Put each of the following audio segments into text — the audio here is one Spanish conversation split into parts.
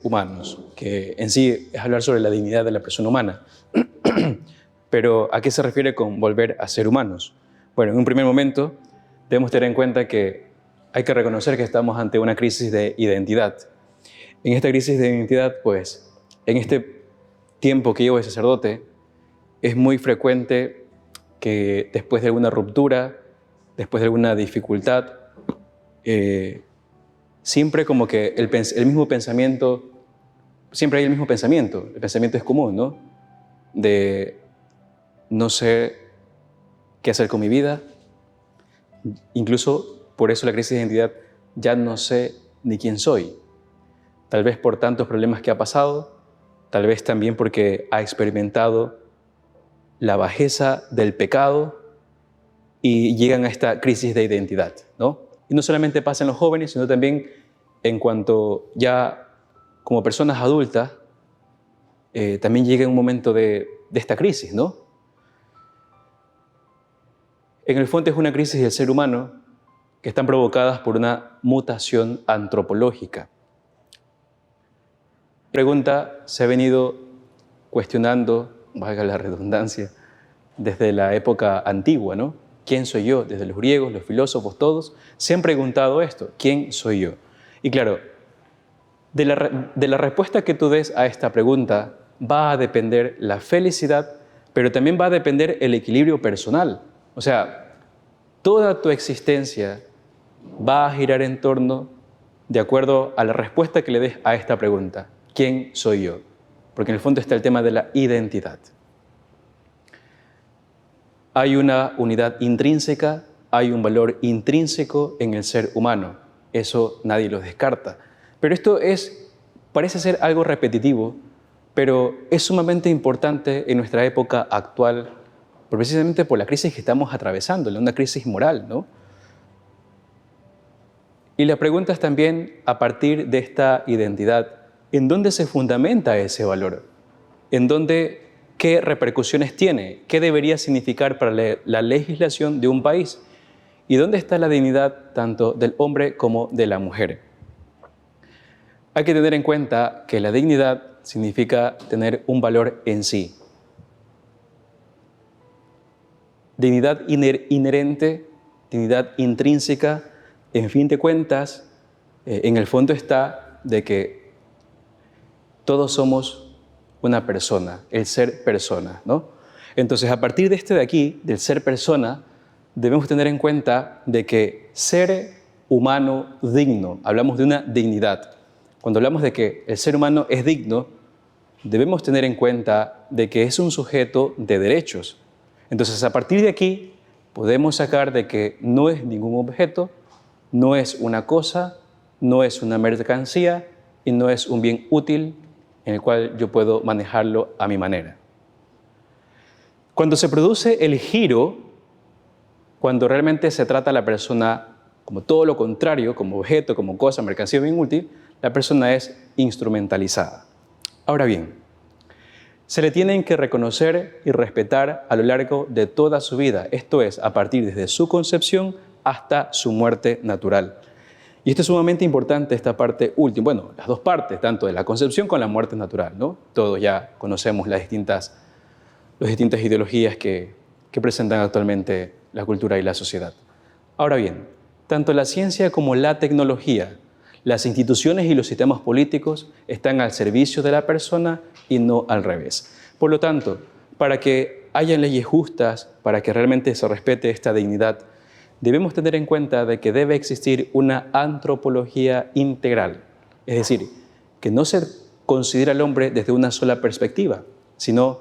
Humanos, que en sí es hablar sobre la dignidad de la persona humana. Pero, ¿a qué se refiere con volver a ser humanos? Bueno, en un primer momento debemos tener en cuenta que hay que reconocer que estamos ante una crisis de identidad. En esta crisis de identidad, pues, en este tiempo que llevo de sacerdote, es muy frecuente que después de alguna ruptura, después de alguna dificultad, siempre como que el mismo pensamiento, siempre hay el mismo pensamiento. El pensamiento es común, ¿no? De no sé qué hacer con mi vida. Incluso por eso la crisis de identidad, ya no sé ni quién soy. Tal vez por tantos problemas que ha pasado, tal vez también porque ha experimentado la bajeza del pecado y llegan a esta crisis de identidad, ¿no? Y no solamente pasa en los jóvenes, sino también en cuanto ya como personas adultas, también llega un momento de esta crisis, ¿no? En el fondo es una crisis del ser humano que están provocadas por una mutación antropológica. La pregunta se ha venido cuestionando, valga la redundancia, desde la época antigua, ¿no? ¿Quién soy yo? Desde los griegos, los filósofos, todos se han preguntado esto, ¿quién soy yo? Y claro, de la respuesta que tú des a esta pregunta va a depender la felicidad, pero también va a depender el equilibrio personal. O sea, toda tu existencia va a girar en torno de acuerdo a la respuesta que le des a esta pregunta. ¿Quién soy yo? Porque en el fondo está el tema de la identidad. Hay una unidad intrínseca, hay un valor intrínseco en el ser humano. Eso nadie lo descarta. Pero esto parece ser algo repetitivo, pero es sumamente importante en nuestra época actual, precisamente por la crisis que estamos atravesando, una crisis moral, ¿no? Y la pregunta es también, a partir de esta identidad, ¿en dónde se fundamenta ese valor? ¿Qué repercusiones tiene? ¿Qué debería significar para la legislación de un país? ¿Y dónde está la dignidad tanto del hombre como de la mujer? Hay que tener en cuenta que la dignidad significa tener un valor en sí. Dignidad inherente, dignidad intrínseca, en fin de cuentas, en el fondo está de que todos somos una persona, el ser persona, ¿no? Entonces, a partir de de aquí, del ser persona, debemos tener en cuenta de que ser humano digno, hablamos de una dignidad. Cuando hablamos de que el ser humano es digno, debemos tener en cuenta de que es un sujeto de derechos. Entonces, a partir de aquí, podemos sacar de que no es ningún objeto, no es una cosa, no es una mercancía y no es un bien útil en el cual yo puedo manejarlo a mi manera. Cuando se produce el giro, cuando realmente se trata a la persona como todo lo contrario, como objeto, como cosa, mercancía, bien útil, la persona es instrumentalizada. Ahora bien, se le tienen que reconocer y respetar a lo largo de toda su vida, esto es, a partir desde su concepción hasta su muerte natural. Y esto es sumamente importante, esta parte última, bueno, las dos partes, tanto de la concepción como la muerte natural, ¿no? Todos ya conocemos las distintas ideologías que presentan actualmente la cultura y la sociedad. Ahora bien, tanto la ciencia como la tecnología, las instituciones y los sistemas políticos están al servicio de la persona y no al revés. Por lo tanto, para que haya leyes justas, para que realmente se respete esta dignidad, debemos tener en cuenta de que debe existir una antropología integral. Es decir, que no se considera al hombre desde una sola perspectiva, sino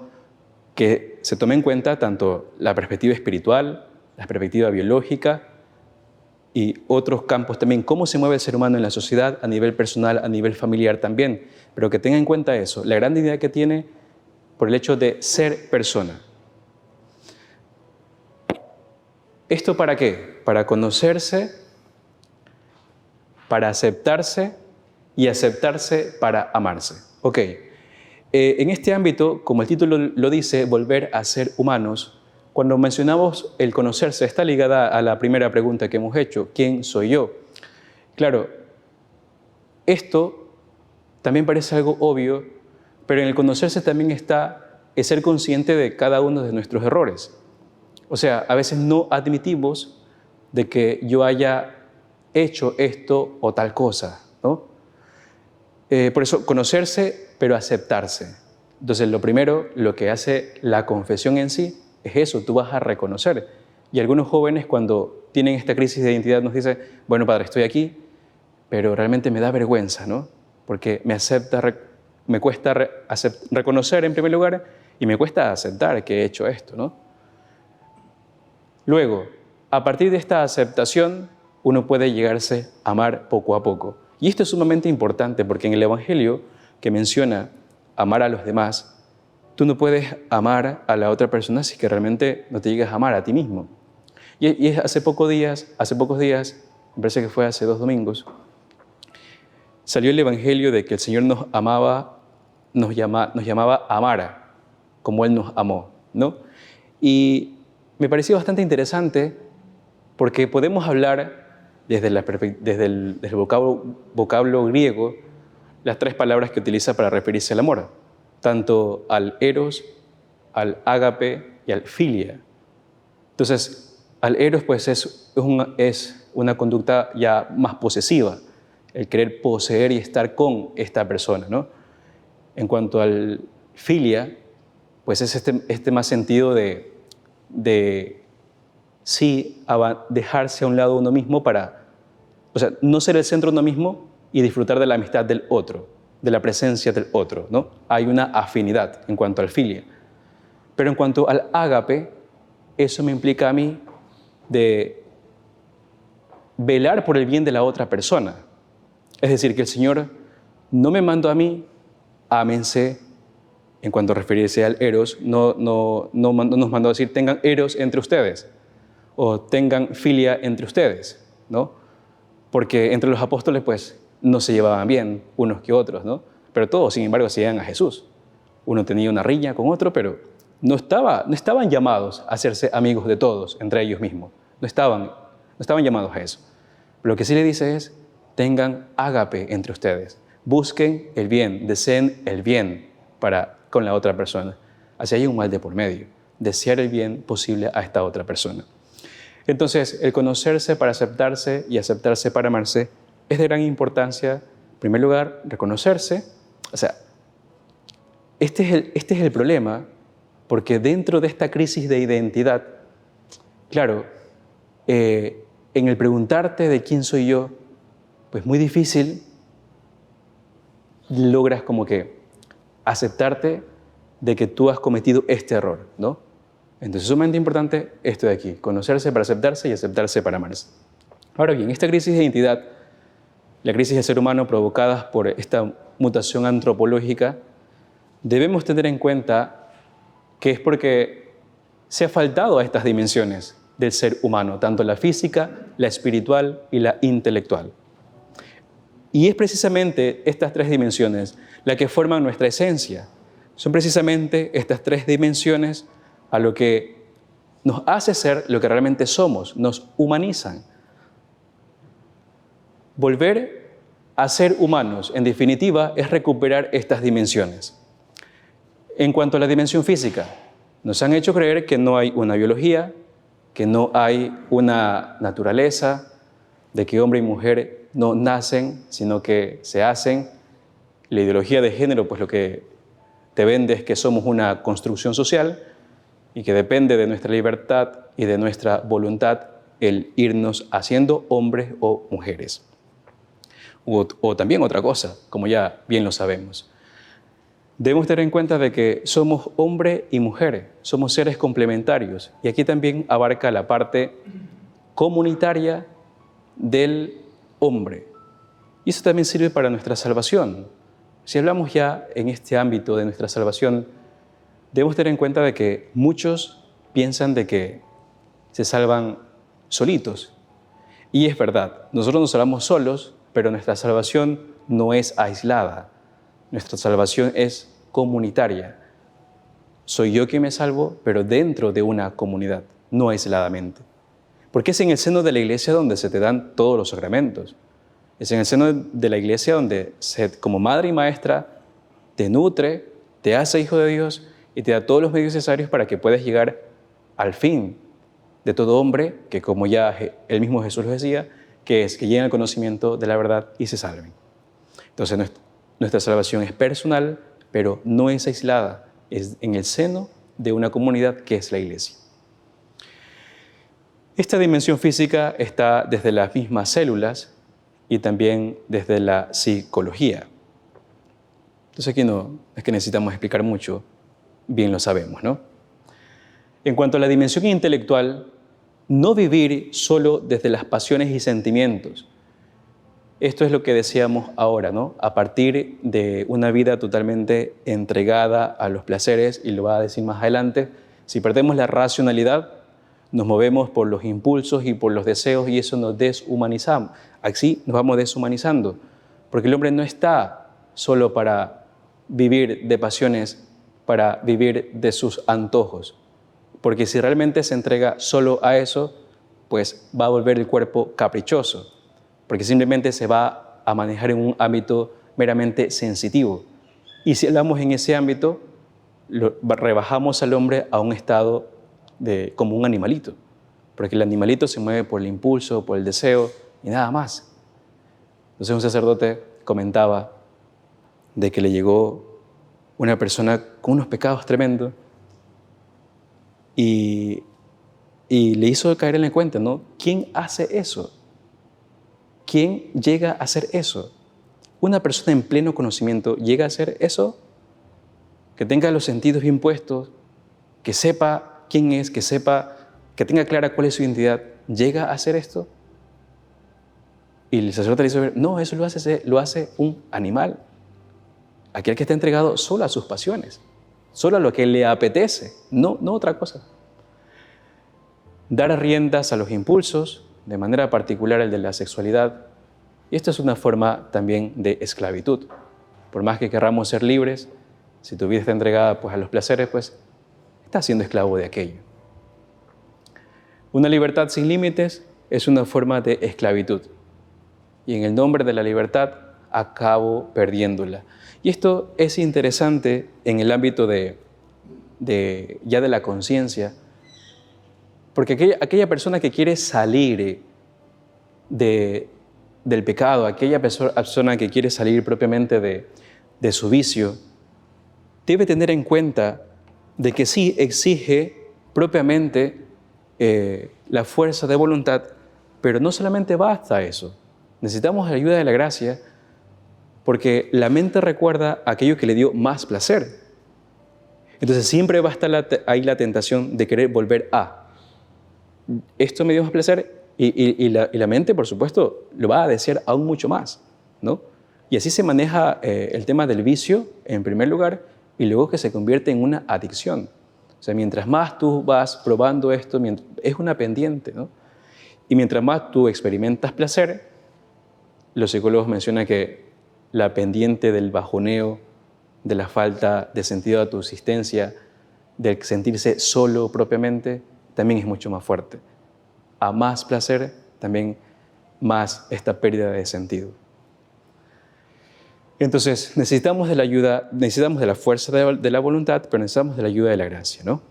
que se tome en cuenta tanto la perspectiva espiritual, la perspectiva biológica y otros campos también, cómo se mueve el ser humano en la sociedad a nivel personal, a nivel familiar también, pero que tenga en cuenta eso, la gran dignidad que tiene por el hecho de ser persona. ¿Esto para qué? Para conocerse, para aceptarse y aceptarse para amarse. Ok, en este ámbito, como el título lo dice, volver a ser humanos, cuando mencionamos el conocerse, está ligada a la primera pregunta que hemos hecho, ¿quién soy yo? Claro, esto también parece algo obvio, pero en el conocerse también está el ser consciente de cada uno de nuestros errores. O sea, a veces no admitimos de que yo haya hecho esto o tal cosa, ¿no? Por eso, conocerse, pero aceptarse. Entonces, lo primero, lo que hace la confesión en sí, es eso, tú vas a reconocer. Y algunos jóvenes cuando tienen esta crisis de identidad nos dicen, bueno, padre, estoy aquí, pero realmente me da vergüenza, ¿no? Porque me cuesta reconocer en primer lugar y me cuesta aceptar que he hecho esto, ¿no? Luego, a partir de esta aceptación, uno puede llegarse a amar poco a poco. Y esto es sumamente importante porque en el Evangelio que menciona amar a los demás, tú no puedes amar a la otra persona si que realmente no te llegas a amar a ti mismo. Y hace pocos días, me parece que fue hace 2 domingos, salió el Evangelio de que el Señor nos amaba, nos llamaba a amar, como Él nos amó, ¿no? Y me pareció bastante interesante porque podemos hablar desde el vocablo griego las 3 palabras que utiliza para referirse al amor, tanto al eros, al ágape y al filia. Entonces, al eros pues es una conducta ya más posesiva, el querer poseer y estar con esta persona, ¿no? En cuanto al filia, pues es este más sentido de sí dejarse a un lado uno mismo o sea, no ser el centro de uno mismo y disfrutar de la amistad del otro, de la presencia del otro, ¿no? Hay una afinidad en cuanto al filia. Pero en cuanto al ágape, eso me implica a mí de velar por el bien de la otra persona. Es decir, que el Señor no me mandó a mí, ámense, en cuanto a referirse al eros, no nos mandó a decir tengan eros entre ustedes o tengan filia entre ustedes, ¿no? Porque entre los apóstoles pues no se llevaban bien unos que otros, ¿no? Pero todos, sin embargo, seguían a Jesús. Uno tenía una riña con otro, pero no estaban llamados a hacerse amigos de todos entre ellos mismos. No estaban llamados a eso. Lo que sí le dice es, tengan ágape entre ustedes. Busquen el bien, deseen el bien con la otra persona. Así hay un mal de por medio. Desear el bien posible a esta otra persona. Entonces, el conocerse para aceptarse y aceptarse para amarse es de gran importancia. En primer lugar, reconocerse. O sea, este es el problema, porque dentro de esta crisis de identidad, claro, en el preguntarte de quién soy yo, pues muy difícil logras como que aceptarte de que tú has cometido este error, ¿no? Entonces es sumamente importante esto de aquí, conocerse para aceptarse y aceptarse para amarse. Ahora bien, esta crisis de identidad, la crisis del ser humano provocada por esta mutación antropológica, debemos tener en cuenta que es porque se ha faltado a estas dimensiones del ser humano, tanto la física, la espiritual y la intelectual. Y es precisamente estas 3 dimensiones las que forman nuestra esencia. Son precisamente estas 3 dimensiones a lo que nos hace ser lo que realmente somos, nos humanizan. Volver a ser humanos, en definitiva, es recuperar estas dimensiones. En cuanto a la dimensión física, nos han hecho creer que no hay una biología, que no hay una naturaleza, de que hombre y mujer no nacen, sino que se hacen. La ideología de género, pues lo que te vende es que somos una construcción social y que depende de nuestra libertad y de nuestra voluntad el irnos haciendo hombres o mujeres. O también otra cosa, como ya bien lo sabemos. Debemos tener en cuenta de que somos hombre y mujer, somos seres complementarios. Y aquí también abarca la parte comunitaria del hombre. Y eso también sirve para nuestra salvación. Si hablamos ya en este ámbito de nuestra salvación, debemos tener en cuenta de que muchos piensan de que se salvan solitos. Y es verdad, nosotros nos salvamos solos, pero nuestra salvación no es aislada. Nuestra salvación es comunitaria. Soy yo quien me salvo, pero dentro de una comunidad, no aisladamente. Porque es en el seno de la iglesia donde se te dan todos los sacramentos. Es en el seno de la iglesia donde como madre y maestra te nutre, te hace hijo de Dios y te da todos los medios necesarios para que puedas llegar al fin de todo hombre, que como ya el mismo Jesús lo decía, que es que lleguen al conocimiento de la verdad y se salven. Entonces nuestra salvación es personal, pero no es aislada, es en el seno de una comunidad que es la iglesia. Esta dimensión física está desde las mismas células y también desde la psicología. Entonces aquí no es que necesitamos explicar mucho, bien lo sabemos, ¿no? En cuanto a la dimensión intelectual, no vivir solo desde las pasiones y sentimientos. Esto es lo que decíamos ahora, ¿no? A partir de una vida totalmente entregada a los placeres, y lo va a decir más adelante, si perdemos la racionalidad, nos movemos por los impulsos y por los deseos y eso nos deshumanizamos. Así nos vamos deshumanizando, porque el hombre no está solo para vivir de pasiones, para vivir de sus antojos, porque si realmente se entrega solo a eso, pues va a volver el cuerpo caprichoso, porque simplemente se va a manejar en un ámbito meramente sensitivo. Y si hablamos en ese ámbito, rebajamos al hombre a un estado como un animalito, porque el animalito se mueve por el impulso, por el deseo y nada más. Entonces un sacerdote comentaba de que le llegó una persona con unos pecados tremendos y le hizo caer en la cuenta, ¿no? ¿Quién hace eso? ¿Quién llega a hacer eso? Una persona en pleno conocimiento llega a hacer eso, que tenga los sentidos bien puestos, que sepa quién es, que sepa, que tenga clara cuál es su identidad, ¿llega a hacer esto? Y el sacerdote le hizo ver, no, eso lo hace un animal, aquel que está entregado solo a sus pasiones, solo a lo que le apetece, no otra cosa. Dar riendas a los impulsos, de manera particular el de la sexualidad, y esto es una forma también de esclavitud. Por más que querramos ser libres, si tu vida está entregada pues, a los placeres, pues estás siendo esclavo de aquello. Una libertad sin límites es una forma de esclavitud, y en el nombre de la libertad acabo perdiéndola. Y esto es interesante en el ámbito ya de la conciencia, porque aquella persona que quiere salir del pecado, aquella persona que quiere salir propiamente de su vicio, debe tener en cuenta de que sí exige propiamente la fuerza de voluntad, pero no solamente basta eso. Necesitamos la ayuda de la gracia, porque la mente recuerda aquello que le dio más placer. Entonces siempre va a estar ahí la tentación de querer volver a. Esto me dio más placer y la mente, por supuesto, lo va a desear aún mucho más, ¿no? Y así se maneja el tema del vicio, en primer lugar, y luego que se convierte en una adicción. O sea, mientras más tú vas probando esto, es una pendiente, ¿no? Y mientras más tú experimentas placer, los psicólogos mencionan que la pendiente del bajoneo, de la falta de sentido de tu existencia, del sentirse solo propiamente, también es mucho más fuerte. A más placer, también más esta pérdida de sentido. Entonces, necesitamos de la ayuda, necesitamos de la fuerza de la voluntad, pero necesitamos de la ayuda de la gracia, ¿no?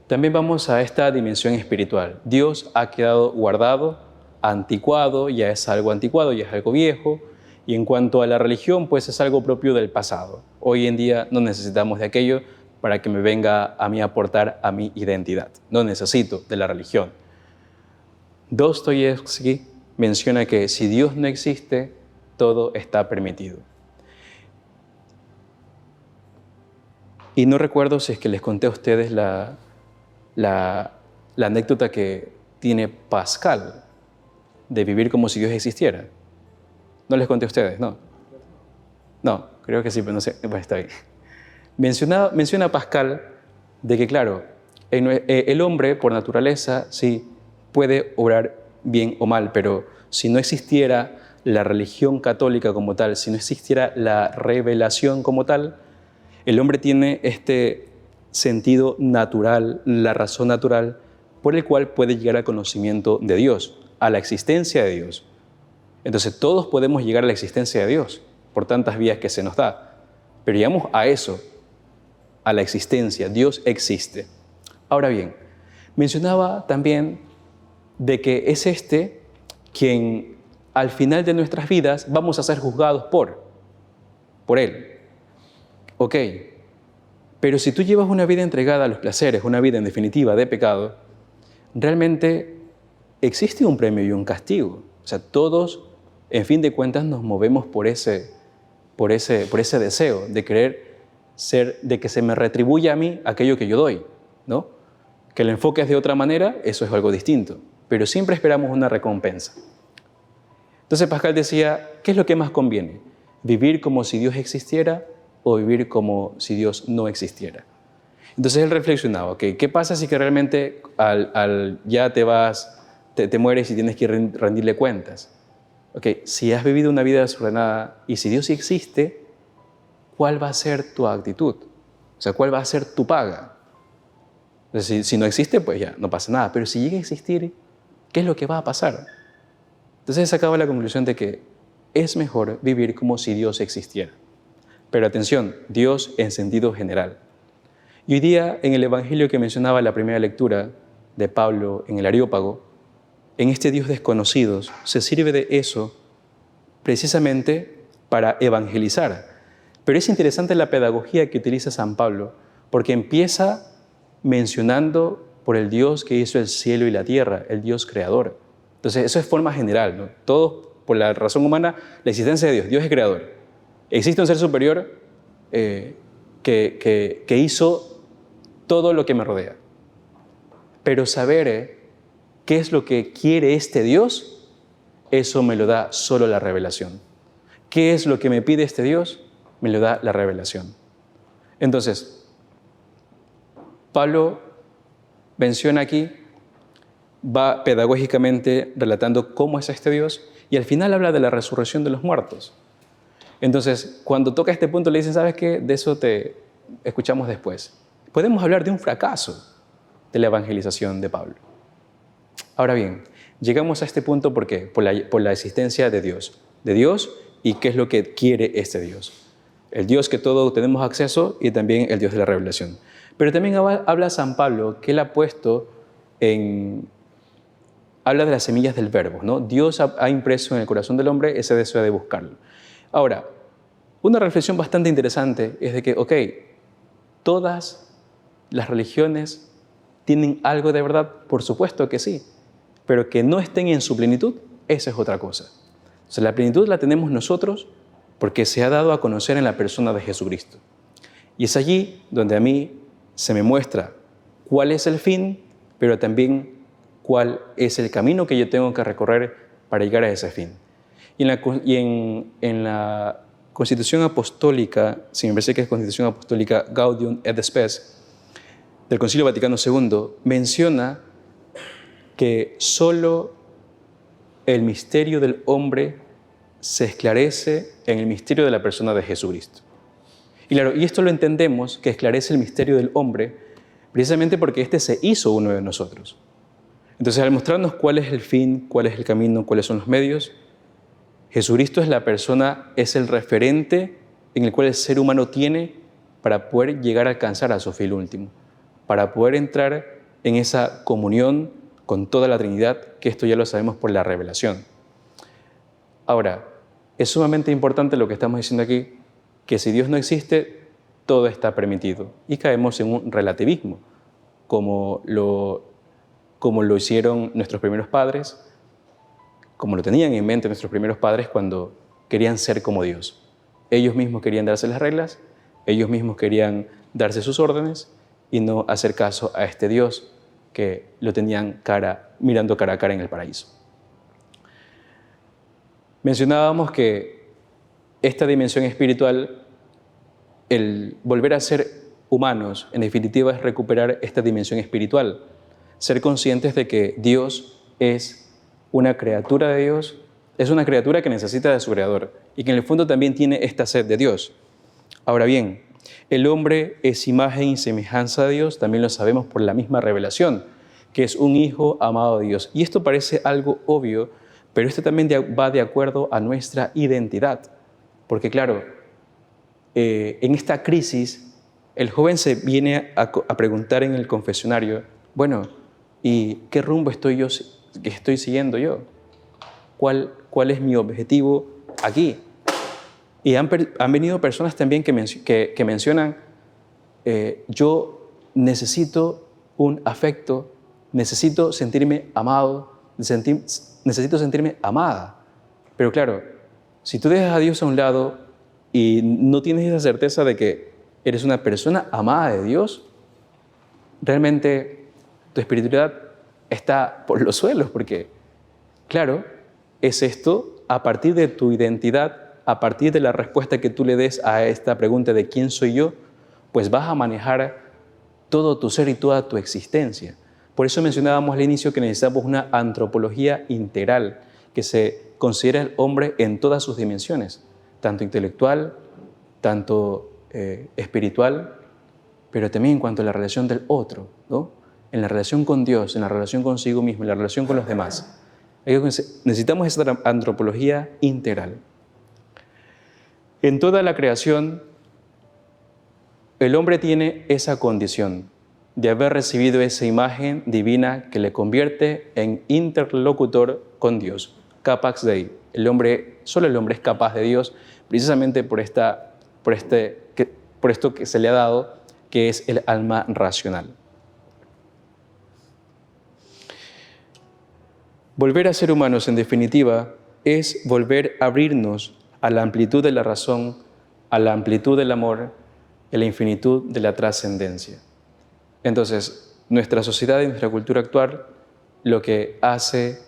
También vamos a esta dimensión espiritual. Dios ha quedado guardado, anticuado, ya es algo anticuado, ya es algo viejo, y en cuanto a la religión, pues es algo propio del pasado. Hoy en día no necesitamos de aquello para que me venga a mí a aportar a mi identidad. No necesito de la religión. Dostoyevsky menciona que si Dios no existe, todo está permitido. Y no recuerdo si es que les conté a ustedes la anécdota que tiene Pascal de vivir como si Dios existiera. ¿No les conté a ustedes? No. No, creo que sí, pero no sé. Pues está bien. Menciona Pascal de que, claro, el hombre por naturaleza sí puede obrar bien o mal, pero si no existiera la religión católica como tal, si no existiera la revelación como tal, el hombre tiene este sentido natural, la razón natural, por el cual puede llegar al conocimiento de Dios, a la existencia de Dios. Entonces todos podemos llegar a la existencia de Dios por tantas vías que se nos da. Pero llegamos a eso, a la existencia. Dios existe. Ahora bien, mencionaba también de que es quien al final de nuestras vidas vamos a ser juzgados por Él. Ok, pero si tú llevas una vida entregada a los placeres, una vida en definitiva de pecado, realmente existe un premio y un castigo. O sea, todos, en fin de cuentas, nos movemos por ese deseo de querer de que se me retribuya a mí aquello que yo doy, ¿no? Que el enfoque es de otra manera, eso es algo distinto, pero siempre esperamos una recompensa. Entonces Pascal decía, ¿qué es lo que más conviene? ¿Vivir como si Dios existiera o vivir como si Dios no existiera? Entonces él reflexionaba, okay, ¿qué pasa si que realmente ya te mueres y tienes que rendirle cuentas? Okay, si has vivido una vida desordenada y si Dios sí existe, ¿cuál va a ser tu actitud? O sea, ¿cuál va a ser tu paga? Entonces, si no existe, pues ya, no pasa nada. Pero si llega a existir, ¿qué es lo que va a pasar? Entonces sacaba la conclusión de que es mejor vivir como si Dios existiera. Pero atención, Dios en sentido general. Y hoy día, en el Evangelio que mencionaba la primera lectura de Pablo en el Areópago, en este Dios desconocido, se sirve de eso precisamente para evangelizar. Pero es interesante la pedagogía que utiliza San Pablo, porque empieza mencionando por el Dios que hizo el cielo y la tierra, el Dios creador. Entonces, eso es forma general, ¿no? Todos, por la razón humana, la existencia de Dios. Dios es creador. Existe un ser superior que hizo todo lo que me rodea. Pero saber qué es lo que quiere este Dios, eso me lo da solo la revelación. ¿Qué es lo que me pide este Dios? Me lo da la revelación. Entonces, Pablo menciona aquí, va pedagógicamente relatando cómo es este Dios y al final habla de la resurrección de los muertos. Entonces, cuando toca este punto le dicen, ¿sabes qué? De eso te escuchamos después. Podemos hablar de un fracaso de la evangelización de Pablo. Ahora bien, llegamos a este punto ¿por qué? Por la existencia de Dios y qué es lo que quiere este Dios. El Dios que todos tenemos acceso y también el Dios de la revelación. Pero también habla San Pablo que él ha puesto habla de las semillas del verbo, ¿no? Dios ha impreso en el corazón del hombre ese deseo de buscarlo. Ahora, una reflexión bastante interesante es de que, ok, todas las religiones tienen algo de verdad, por supuesto que sí, pero que no estén en su plenitud, esa es otra cosa. O sea, la plenitud la tenemos nosotros porque se ha dado a conocer en la persona de Jesucristo. Y es allí donde a mí se me muestra cuál es el fin, pero también cuál es el camino que yo tengo que recorrer para llegar a ese fin. Y en la Constitución Apostólica, si me parece que es Constitución Apostólica Gaudium et Spes, del Concilio Vaticano II, menciona que solo el misterio del hombre se esclarece en el misterio de la persona de Jesucristo. Y claro, y esto lo entendemos, que esclarece el misterio del hombre, precisamente porque éste se hizo uno de nosotros. Entonces, al mostrarnos cuál es el fin, cuál es el camino, cuáles son los medios, Jesucristo es la persona, es el referente en el cual el ser humano tiene para poder llegar a alcanzar a su fin último, para poder entrar en esa comunión con toda la Trinidad, que esto ya lo sabemos por la revelación. Ahora, es sumamente importante lo que estamos diciendo aquí, que si Dios no existe, todo está permitido. Y caemos en un relativismo, como lo hicieron nuestros primeros padres, como lo tenían en mente nuestros primeros padres cuando querían ser como Dios. Ellos mismos querían darse las reglas, ellos mismos querían darse sus órdenes y no hacer caso a este Dios que lo tenían mirando cara a cara en el paraíso. Mencionábamos que esta dimensión espiritual, el volver a ser humanos, en definitiva es recuperar esta dimensión espiritual, ser conscientes de que Dios es una criatura de Dios, es una criatura que necesita de su Creador y que en el fondo también tiene esta sed de Dios. Ahora bien, el hombre es imagen y semejanza de Dios, también lo sabemos por la misma revelación, que es un hijo amado de Dios. Y esto parece algo obvio, pero esto también va de acuerdo a nuestra identidad. Porque claro, en esta crisis, el joven se viene a preguntar en el confesionario, bueno, ¿y qué rumbo estoy siguiendo yo? ¿Cuál es mi objetivo aquí? Y han venido personas también que mencionan, yo necesito un afecto, necesito sentirme amado, necesito sentirme amada. Pero claro, si tú dejas a Dios a un lado y no tienes esa certeza de que eres una persona amada de Dios, realmente tu espiritualidad está por los suelos, porque, claro, es esto a partir de tu identidad, a partir de la respuesta que tú le des a esta pregunta de ¿quién soy yo? Pues vas a manejar todo tu ser y toda tu existencia. Por eso mencionábamos al inicio que necesitamos una antropología integral, que se considera el hombre en todas sus dimensiones, tanto intelectual, tanto espiritual, pero también en cuanto a la relación del otro, ¿no? En la relación con Dios, en la relación consigo mismo, en la relación con los demás. Necesitamos esa antropología integral. En toda la creación, el hombre tiene esa condición de haber recibido esa imagen divina que le convierte en interlocutor con Dios. Capax Dei. Solo el hombre es capaz de Dios, precisamente por esto que se le ha dado, que es el alma racional. Volver a ser humanos, en definitiva, es volver a abrirnos a la amplitud de la razón, a la amplitud del amor, a la infinitud de la trascendencia. Entonces, nuestra sociedad y nuestra cultura actual lo que hace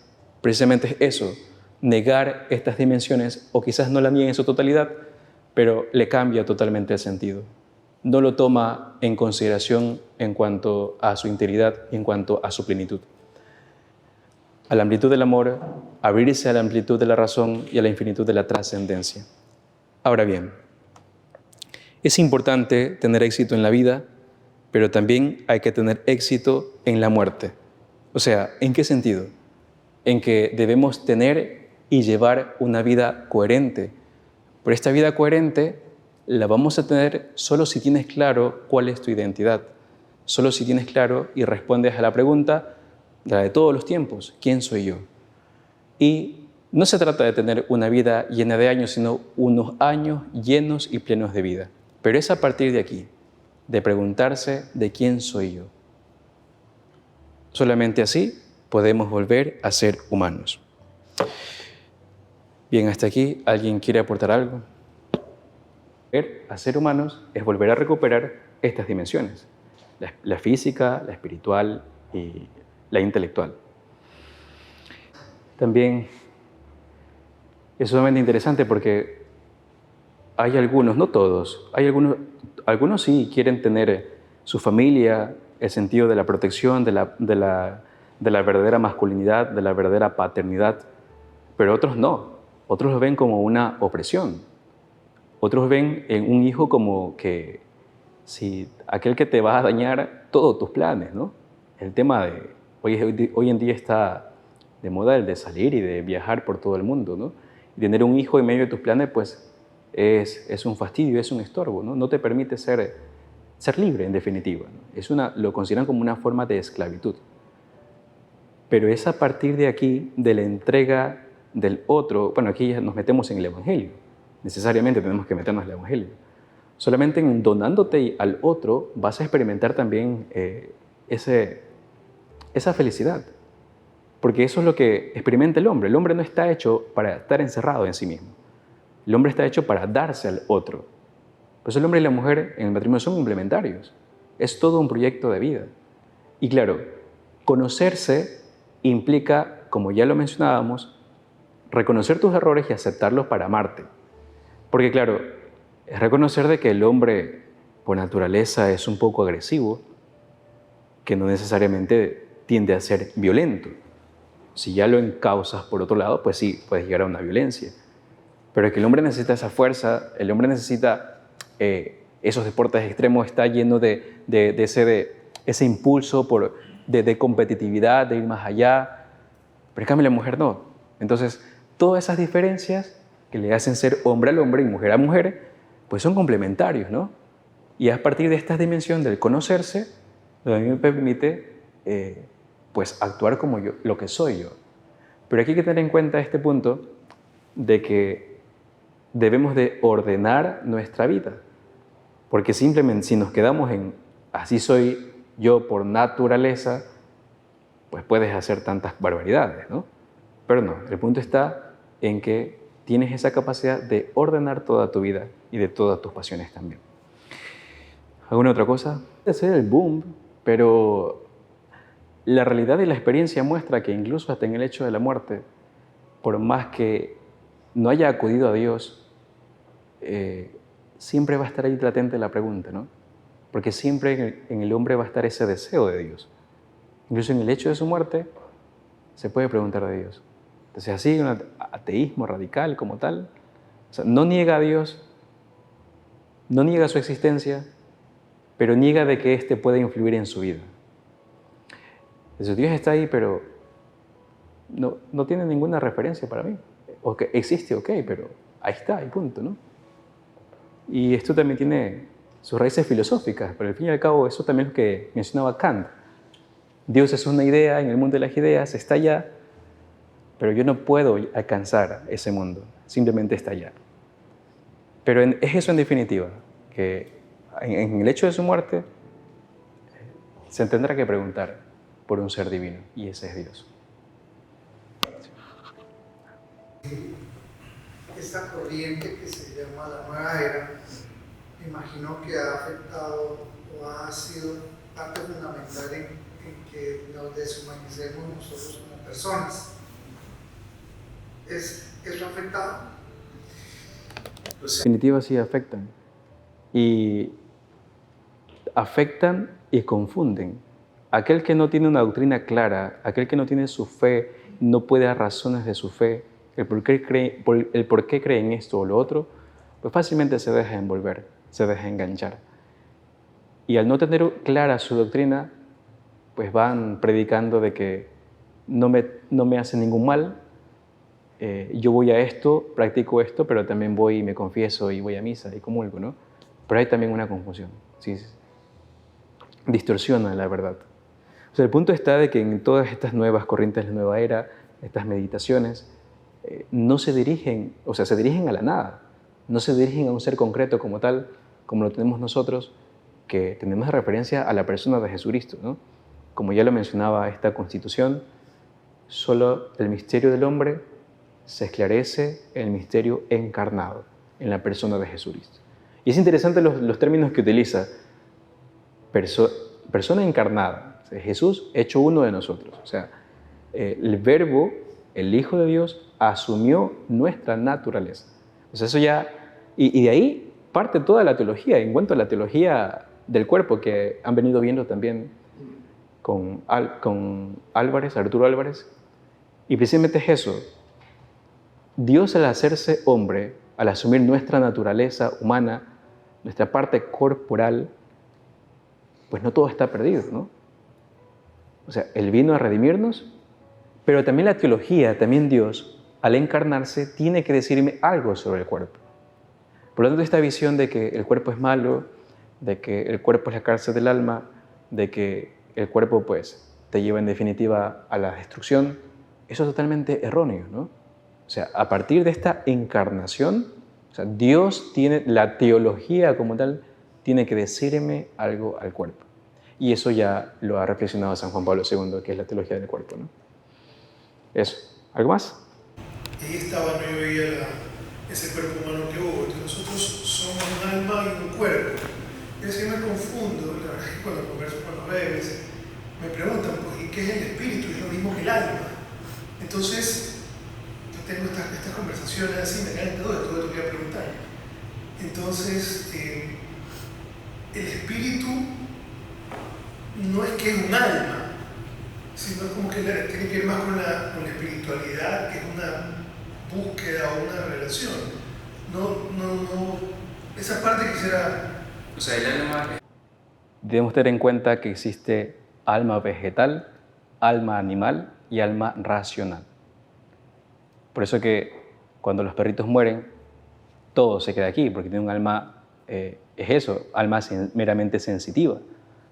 precisamente es eso, negar estas dimensiones, o quizás no la niegue en su totalidad, pero le cambia totalmente el sentido. No lo toma en consideración en cuanto a su integridad y en cuanto a su plenitud. A la amplitud del amor, abrirse a la amplitud de la razón y a la infinitud de la trascendencia. Ahora bien, es importante tener éxito en la vida, pero también hay que tener éxito en la muerte. O sea, ¿en qué sentido? En que debemos tener y llevar una vida coherente. Pero esta vida coherente la vamos a tener solo si tienes claro cuál es tu identidad. Solo si tienes claro y respondes a la pregunta, la de todos los tiempos, ¿quién soy yo? Y no se trata de tener una vida llena de años, sino unos años llenos y plenos de vida. Pero es a partir de aquí, de preguntarse de quién soy yo. Solamente así podemos volver a ser humanos. Bien, hasta aquí, ¿alguien quiere aportar algo? Volver a ser humanos es volver a recuperar estas dimensiones, la física, la espiritual y la intelectual. También es sumamente interesante porque hay algunos, no todos, algunos sí quieren tener su familia, el sentido de la protección, de la verdadera masculinidad, de la verdadera paternidad, pero otros no. Otros lo ven como una opresión. Otros ven en un hijo como que si aquel que te va a dañar todos tus planes, ¿no? El tema de hoy en día está de moda el de salir y de viajar por todo el mundo, ¿no? Y tener un hijo en medio de tus planes, pues es un fastidio, es un estorbo, ¿no? No te permite ser libre, en definitiva, ¿no? Lo consideran como una forma de esclavitud. Pero es a partir de aquí, de la entrega del otro, bueno, aquí ya nos metemos en el Evangelio, necesariamente tenemos que meternos en el Evangelio. Solamente en donándote al otro vas a experimentar también esa felicidad, porque eso es lo que experimenta el hombre. El hombre no está hecho para estar encerrado en sí mismo. El hombre está hecho para darse al otro. Por eso el hombre y la mujer en el matrimonio son complementarios. Es todo un proyecto de vida. Y claro, conocerse implica, como ya lo mencionábamos, reconocer tus errores y aceptarlos para amarte. Porque claro, es reconocer de que el hombre por naturaleza es un poco agresivo, que no necesariamente tiende a ser violento. Si ya lo encauzas por otro lado, pues sí, puedes llegar a una violencia. Pero que el hombre necesita esa fuerza, el hombre necesita esos deportes extremos, está lleno de ese impulso por de competitividad, de ir más allá, pero en cambio la mujer no. Entonces, todas esas diferencias que le hacen ser hombre al hombre y mujer a mujer, pues son complementarios, ¿no? Y a partir de esta dimensión del conocerse, a mí me permite pues actuar como yo, lo que soy yo. Pero aquí hay que tener en cuenta este punto de que debemos de ordenar nuestra vida. Porque simplemente si nos quedamos en así soy yo por naturaleza, pues puedes hacer tantas barbaridades, ¿no? Pero no, el punto está en que tienes esa capacidad de ordenar toda tu vida y de todas tus pasiones también. ¿Alguna otra cosa? Puede ser el boom, pero la realidad y la experiencia muestra que incluso hasta en el hecho de la muerte, por más que no haya acudido a Dios, siempre va a estar ahí latente la pregunta, ¿no? Porque siempre en el hombre va a estar ese deseo de Dios. Incluso en el hecho de su muerte, se puede preguntar de Dios. Entonces, así, un ateísmo radical como tal, o sea, no niega a Dios, no niega su existencia, pero niega de que éste puede influir en su vida. Entonces, Dios está ahí, pero no tiene ninguna referencia para mí. O que existe, ok, pero ahí está, y punto, ¿no? Y esto también tiene sus raíces filosóficas, pero al fin y al cabo eso también es lo que mencionaba Kant. Dios es una idea en el mundo de las ideas, está allá, pero yo no puedo alcanzar ese mundo, simplemente está allá. Pero es eso en definitiva, que en el hecho de su muerte se tendrá que preguntar por un ser divino, y ese es Dios. Esta corriente que se llama la nueva era, me imagino que ha afectado o ha sido parte fundamental en que nos deshumanicemos nosotros como personas. ¿Eso ha afectado? En definitiva sí afectan. Y afectan y confunden. Aquel que no tiene una doctrina clara, aquel que no tiene su fe, no puede dar razones de su fe, el por qué cree en esto o lo otro, pues fácilmente se deja envolver, se deja enganchar. Y al no tener clara su doctrina, pues van predicando de que no me hace ningún mal, yo voy a esto, practico esto, pero también voy y me confieso y voy a misa y comulgo, ¿no? Pero hay también una confusión, ¿sí? Distorsiona la verdad. O sea, el punto está de que en todas estas nuevas corrientes de la nueva era, estas meditaciones, no se dirigen, o sea, se dirigen a la nada, no se dirigen a un ser concreto como tal, como lo tenemos nosotros, que tenemos de referencia a la persona de Jesucristo, ¿no? Como ya lo mencionaba esta Constitución, solo el misterio del hombre se esclarece en el misterio encarnado, en la persona de Jesucristo. Y es interesante los términos que utiliza. Persona encarnada, o sea, Jesús hecho uno de nosotros. O sea, el Verbo, el Hijo de Dios, asumió nuestra naturaleza. O sea, eso ya... Y de ahí parte toda la teología, en cuanto a la teología del cuerpo que han venido viendo también con Álvarez, Arturo Álvarez. Y precisamente es eso. Dios, al hacerse hombre, al asumir nuestra naturaleza humana, nuestra parte corporal, pues no todo está perdido, ¿no? O sea, Él vino a redimirnos, pero también la teología, también Dios, al encarnarse, tiene que decirme algo sobre el cuerpo. Por lo tanto, esta visión de que el cuerpo es malo, de que el cuerpo es la cárcel del alma, de que el cuerpo, pues, te lleva en definitiva a la destrucción, eso es totalmente erróneo, ¿no? O sea, a partir de esta encarnación, o sea, Dios tiene, la teología como tal, tiene que decirme algo al cuerpo. Y eso ya lo ha reflexionado San Juan Pablo II, que es la teología del cuerpo, ¿no? Eso. ¿Algo más? Ahí estaba, no yo veía ese cuerpo humano que hubo. Entonces nosotros somos un alma y un cuerpo. Y así me confundo, la verdad es que cuando converso con los bebés, me preguntan, pues, ¿y qué es el espíritu? Es lo mismo que el alma. Entonces, yo tengo estas conversaciones así, me caen todo lo que voy a preguntar. Entonces, el espíritu no es que es un alma, sino como que tiene que ver más con la espiritualidad, que es una búsqueda o una relación. No, esa parte quisiera... O sea, el alma... Debemos tener en cuenta que existe alma vegetal, alma animal y alma racional. Por eso que cuando los perritos mueren, todo se queda aquí, porque tiene un alma, es eso, alma meramente sensitiva.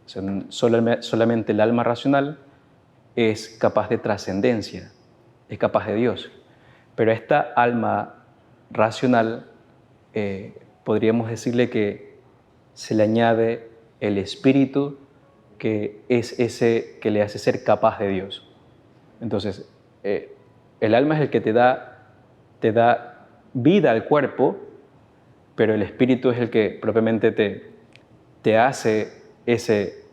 O sea, solamente el alma racional es capaz de trascendencia, es capaz de Dios. Pero a esta alma racional podríamos decirle que se le añade el espíritu, que es ese que le hace ser capaz de Dios. Entonces, el alma es el que te da vida al cuerpo, pero el espíritu es el que propiamente te hace ese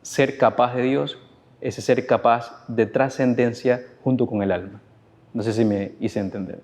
ser capaz de Dios, ese ser capaz de trascendencia junto con el alma. No sé si me hice entender.